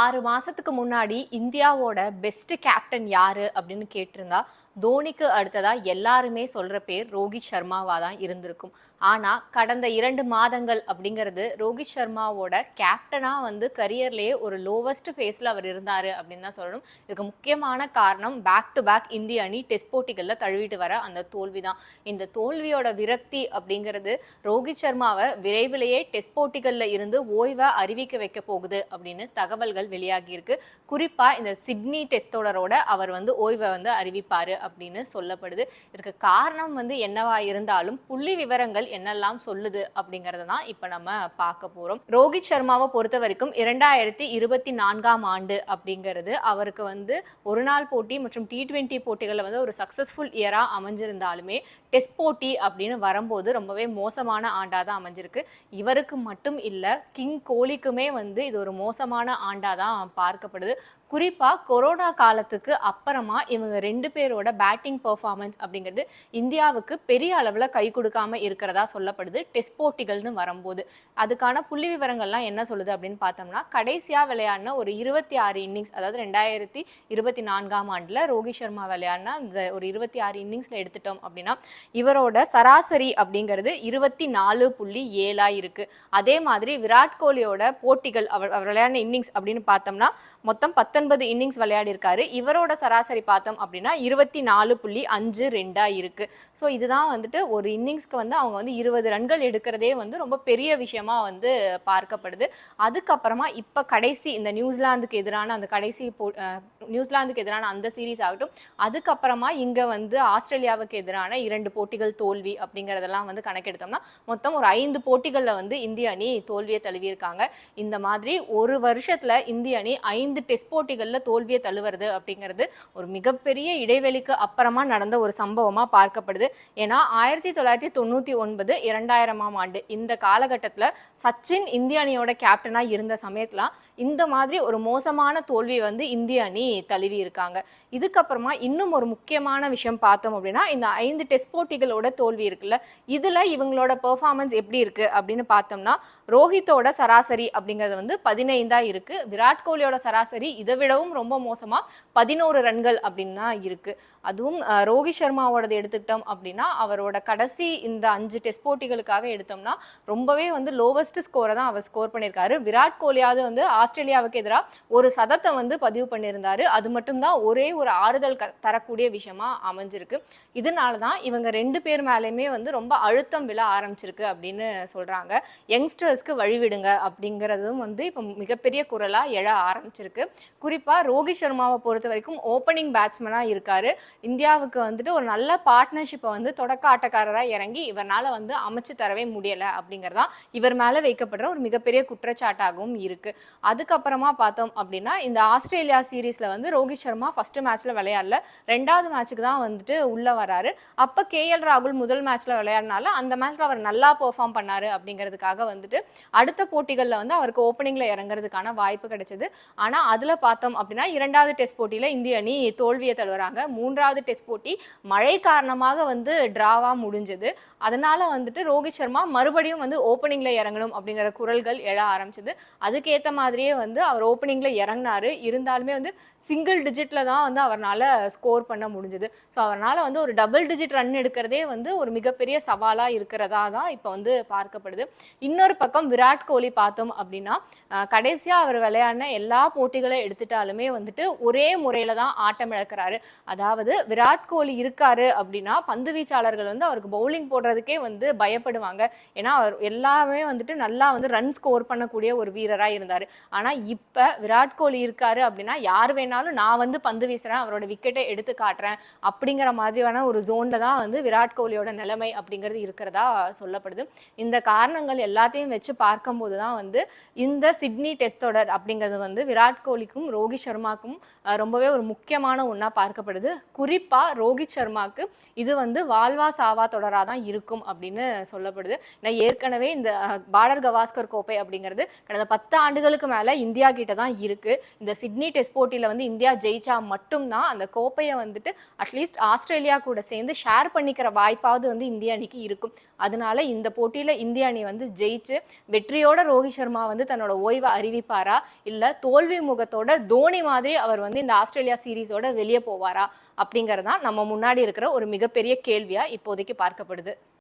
6 மாசத்துக்கு முன்னாடி இந்தியாவோட பெஸ்ட் கேப்டன் யாரு அப்படின்னு கேட்டிருந்தா, தோனிக்கு அடுத்ததா எல்லாருமே சொல்ற பேர் ரோஹித் சர்மாவா தான் இருந்திருக்கும். ஆனா, கடந்த 2 மாதங்கள் அப்படிங்கிறது ரோஹித் சர்மாவோட கேப்டனா வந்து கரியர்லயே ஒரு லோவஸ்ட் ஃபேஸ்ல அவர் இருந்தாரு அப்படின்னு தான் சொல்லணும். இதுக்கு முக்கியமான காரணம் பேக் டு பேக் இந்திய அணி டெஸ்ட் போட்டிகள்ல தழுவிட்டு வர அந்த தோல்வி தான். இந்த தோல்வியோட விரக்தி அப்படிங்கிறது ரோஹித் சர்மாவை விரைவிலேயே டெஸ்ட் போட்டிகள்ல இருந்து ஓய்வை அறிவிக்க வைக்க போகுது அப்படின்னு தகவல்கள் வெளியாகி இருக்கு. குறிப்பா இந்த சிட்னி டெஸ்ட் தொடரோட அவர் வந்து ஓய்வை வந்து அறிவிப்பாரு அப்படின்னு சொல்லப்படுது. இதற்கு காரணம் வந்து என்னவா இருந்தாலும் புள்ளி விவரங்கள் என்னெல்லாம் சொல்லுது அப்படிங்கறத தான் இப்ப நம்ம பார்க்க போறோம். ரோஹித் சர்மாவை பொறுத்த வரைக்கும் 2024ஆம் ஆண்டு அப்படிங்கிறது அவருக்கு வந்து ஒரு நாள் போட்டி மற்றும் T20 போட்டிகள்ல வந்து ஒரு சக்சஸ்ஃபுல் இயரா அமைஞ்சிருந்தாலுமே டெஸ்ட் போட்டி அப்படின்னு வரும்போது ரொம்பவே மோசமான ஆண்டா தான் அமைஞ்சிருக்கு. இவருக்கு மட்டும் இல்ல, கிங் கோலிக்குமே வந்து இது ஒரு மோசமான ஆண்டா தான் பார்க்கப்படுது. குறிப்பா கொரோனா காலத்துக்கு அப்புறமா இவங்க 2 பேரோட பேட்டிங் பெர்ஃபார்மன்ஸ் அப்படிங்கிறது இந்தியாவுக்கு பெரிய அளவில் கை கொடுக்காம இருக்கிறதா சொல்லப்படுது டெஸ்ட் போட்டிகள்னு வரும்போது. அதுக்கான புள்ளி விவரங்கள்லாம் என்ன சொல்லுது அப்படின்னு பார்த்தோம்னா, கடைசியாக விளையாடின ஒரு 26 இன்னிங்ஸ், அதாவது 2024ஆம் ஆண்டில் ரோஹித் சர்மா விளையாடினா அந்த ஒரு 26 இன்னிங்ஸில் எடுத்துட்டோம் அப்படின்னா இவரோட சராசரி அப்படிங்கிறது 24.7 இருக்கு. அதே மாதிரி விராட் கோலியோட போட்டிகள் அவர் விளையாடின இன்னிங்ஸ் அப்படின்னு பார்த்தோம்னா மொத்தம் 19 இன்னிங்ஸ் விளையாடி இருக்காரு. இவரோட சராசரி பார்த்தோம் அப்படின்னா 24.52 இருக்கு. ஸோ இதுதான் வந்துட்டு ஒரு இன்னிங்ஸ்க்கு வந்து அவங்க வந்து 20 ரன்கள் எடுக்கிறதே வந்து ரொம்ப பெரிய விஷயமா வந்து பார்க்கப்படுது. அதுக்கப்புறமா இப்போ கடைசி இந்த நியூசிலாந்துக்கு எதிரான அந்த நியூசிலாந்துக்கு எதிரான அந்த சீரீஸ் ஆகட்டும், அதுக்கப்புறமா இங்கே வந்து ஆஸ்திரேலியாவுக்கு எதிரான 2 போட்டிகள் தோல்வி அப்படிங்கிறதெல்லாம் வந்து கணக்கெடுத்தோம்னா மொத்தம் ஒரு 5 போட்டிகளில் வந்து இந்திய அணி தோல்வியை தழுவியிருக்காங்க. இந்த மாதிரி ஒரு வருஷத்தில் இந்திய அணி 5 டெஸ்ட் போட்டிகளில் தோல்வியை தழுவுறது அப்படிங்கிறது ஒரு மிகப்பெரிய இடைவெளிக்கு அப்புறமா நடந்த ஒரு சம்பவமாக பார்க்கப்படுது. ஏன்னா 1999 2000ஆம் ஆண்டு இந்த காலகட்டத்தில் சச்சின் இந்திய அணியோட கேப்டனாக இருந்த சமயத்தில் இந்த மாதிரி ஒரு மோசமான தோல்வி வந்து இந்திய அணி தழுவி இருக்காங்க. இதுக்கப்புறமா இன்னும் ஒரு முக்கியமான விஷயம் பார்த்தோம் அப்படின்னா, இந்த 5 டெஸ்ட் போட்டிகளோட தோல்வி இருக்குல்ல, இதில் இவங்களோட பெர்ஃபார்மன்ஸ் எப்படி இருக்குது அப்படின்னு பார்த்தோம்னா, ரோஹித்தோட சராசரி அப்படிங்கிறது வந்து 15 இருக்கு. விராட் கோலியோட சராசரி இதை விடவும் ரொம்ப மோசமாக 11 ரன்கள் அப்படின்னு தான் இருக்குது. அதுவும் ரோஹித் சர்மாவோடது எடுத்துக்கிட்டோம் அப்படின்னா அவரோட கடைசி இந்த 5 டெஸ்ட் போட்டிகளுக்காக எடுத்தோம்னா ரொம்பவே வந்து லோவஸ்ட் ஸ்கோரை தான் அவர் ஸ்கோர் பண்ணியிருக்காரு. விராட் கோலியாவது வந்து ஆஸ்திரேலியாவுக்கு எதிராக ஒரு சதத்தை வந்து பதிவு பண்ணியிருந்தாரு. அது மட்டும்தான் ஒரே ஒரு ஆறுதல் தரக்கூடிய விஷயமா அமைஞ்சிருக்கு. இதனால தான் இவங்க 2 பேர் மேலேயுமே வந்து ரொம்ப அழுத்தம் விழ ஆரம்பிச்சிருக்கு அப்படின்னு சொல்கிறாங்க. யங்ஸ்டர்ஸ்க்கு வழிவிடுங்க அப்படிங்கிறதும் வந்து இப்போ மிகப்பெரிய குரலாக எழ ஆரம்பிச்சிருக்கு. குறிப்பாக ரோஹித் சர்மாவை பொறுத்த வரைக்கும் ஓப்பனிங் பேட்ஸ்மேனாக இருக்காரு. இந்தியாவுக்கு வந்துட்டு ஒரு நல்ல பார்ட்னர்ஷிப்பை வந்து தொடக்க ஆட்டக்காரராக இறங்கி இவரால் வந்து அமைச்சு தரவே முடியலை அப்படிங்கிறதான் இவர் மேலே வைக்கப்படுற ஒரு மிகப்பெரிய குற்றச்சாட்டாகவும் இருக்குது. அதுக்கப்புறமா பார்த்தோம் அப்படின்னா இந்த ஆஸ்திரேலியா சீரீஸில் வந்து ரோஹித் சர்மா ஃபர்ஸ்ட் மேட்ச்சில் விளையாடல, 2வது மேட்ச்சுக்கு தான் வந்துட்டு உள்ளே வராரு. அப்போ KL ராகுல் முதல் மேட்ச்சில் விளையாடினால அந்த மேட்ச்சில் அவர் நல்லா பெர்ஃபார்ம் பண்ணார் அப்படிங்கிறதுக்காக வந்துட்டு அடுத்த போட்டிகளில் வந்து அவருக்கு ஓப்பனிங்கில் இறங்குறதுக்கான வாய்ப்பு கிடைச்சது. ஆனால் அதில் பார்த்தோம் அப்படின்னா 2வது டெஸ்ட் போட்டியில் இந்திய அணி தோல்வியை தழுவுறாங்க. 3வது டெஸ்ட் போட்டி மழை காரணமாக வந்து டிராவாக முடிஞ்சது. அதனால வந்துட்டு ரோஹித் சர்மா மறுபடியும் வந்து ஓப்பனிங்கில் இறங்கணும் அப்படிங்கிற குரல்கள் எழ ஆரம்பிச்சது. அதுக்கேற்ற மாதிரியே வந்து அவர் ஓப்பனிங்கில் இறங்கினாரு. இருந்தாலுமே வந்து சிங்கிள் டிஜிட்டில் தான் வந்து அவரால் ஸ்கோர் பண்ண முடிஞ்சது. ஸோ அவரால் வந்து ஒரு டபுள் டிஜிட் ரன் எடுக்கிறதே வந்து ஒரு மிகப்பெரிய சவாலாக இருக்கிறதா தான் இப்போ வந்து பார்க்கப்படுது. இன்னொரு பக்கம் விராட் கோலி பார்த்தோம் அப்படின்னா கடைசியாக அவர் விளையாடின எல்லா போட்டிகளையும் எடுத்துட்டாலுமே வந்துட்டு ஒரே முறையில் தான் ஆட்டம் இழக்கிறாரு. அதாவது விராட் கோலி இருக்காரு அப்படின்னா பந்து வீச்சாளர்கள் வந்து அவருக்கு பவுலிங் போடுறதுக்கே வந்து பயப்படுவாங்க. ஏன்னா அவர் எல்லாமே வந்துட்டு நல்லா வந்து ரன் ஸ்கோர் பண்ணக்கூடிய ஒரு வீரராக இருந்தார். ஆனால் இப்போ விராட் கோலி இருக்காரு அப்படின்னா யார் வேணாலும் நான் வந்து பந்து வீசுறேன், அவரோட விக்கெட்டை எடுத்து காட்டுறேன் அப்படிங்கிற மாதிரியான ஒரு ஜோன்ல தான் வந்து விராட் கோலியோட நிலைமை அப்படிங்கிறது இருக்கிறதா சொல்லப்படுது. இந்த காரணங்கள் எல்லாத்தையும் வச்சு பார்க்கும்போது தான் வந்து இந்த சிட்னி டெஸ்ட் தொடர் அப்படிங்கிறது வந்து விராட் கோலிக்கும் ரோஹித் சர்மாக்கும் ரொம்பவே ஒரு முக்கியமான ஒன்றா பார்க்கப்படுது. குறிப்பாக ரோஹித் சர்மாக்கு இது வந்து வாழ்வா சாவா தொடராக தான் இருக்கும் அப்படின்னு சொல்லப்படுது. நான் ஏற்கனவே இந்த பார்டர் கவாஸ்கர் கோப்பை அப்படிங்கிறது கடந்த 10 ஆண்டுகளுக்கு மேலே இந்தியா கிட்ட தான் இருக்குது. இந்த சிட்னி டெஸ்ட் போட்டியில் வந்து இந்தியா ஜெயிச்சா மட்டும்தான் அந்த கோப்பையை வந்துட்டு அட்லீஸ்ட் ஆஸ்திரேலியா கூட சேர்ந்து ஷேர் பண்ணிக்கிற வாய்ப்பாவது வந்து இந்திய அணிக்கு இருக்கும். அதனால இந்த போட்டியில இந்திய அணி வந்து ஜெயிச்சு வெற்றியோட ரோஹித் சர்மா வந்து தன்னோட ஓய்வை அறிவிப்பாரா, இல்ல தோல்வி முகத்தோட தோனி மாதிரி அவர் வந்து இந்த ஆஸ்திரேலியா சீரீஸோட வெளியே போவாரா அப்படிங்கறதான் நம்ம முன்னாடி இருக்கிற ஒரு மிகப்பெரிய கேள்வியா இப்போதைக்கு பார்க்கப்படுது.